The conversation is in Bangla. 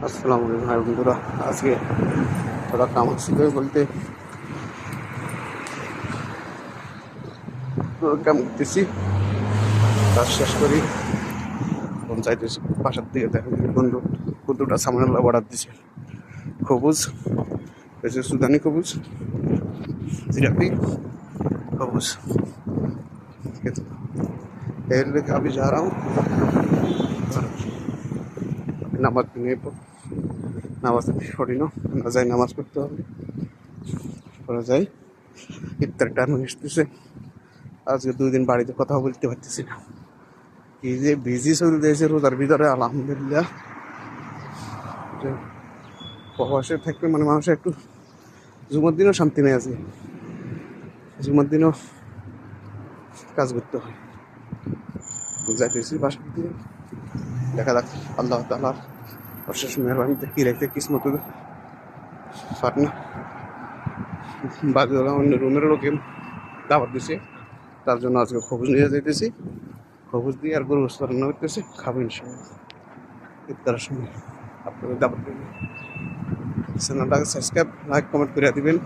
আসসালামু আলাইকুম ভাই বন্ধুরা। আজকে থোড়া কাম ছিল বলতে কাম করতেছি, কাজ শেষ করি পঞ্চায়েতের বাসার দিকে দেখা যায় বন্ধুটা সামনে অর্ডার দিছে খবুজ, वैसे सुदानी खबूज, जिराफी खबूज। अभी जा रहा हूँ नामाज पढ़ने पर। নামাজ পড়ি না, না যাই নামাজ পড়তে হবে, পরে যাই। ইফতার টাইম আসতেছে। আজকে 2 দিন বাড়িতে কথা বলতে পারতেছি না, কি যে বিজি চলতেছে রোজার ভিতরে। আলহামদুলিল্লাহ, যে প্রবাসে থাকলে মানে মানুষের একটু জুমার দিনও শান্তি নেই। আছে জুমার দিনও কাজ করতে হয়। যাইতেছি বাসার দিকে, দেখা যাক আল্লাহ তাআলার অশেষ মেহরবানিতে কি রেখে কিসমত পার না। বাকি অন্য রুমের লোকে দাবার দিছে, তার জন্য আজকে খবুজ নিয়ে যাইতেছি। খবুজ দিয়ে আর গরু গোশত রান্না করতেছি, খাবো ইনশাআল্লাহ ইফতারের সময়। আপনাদের দাবার দেবেন, চ্যানেলটাকে সাবস্ক্রাইব লাইক কমেন্ট করে দিবেন।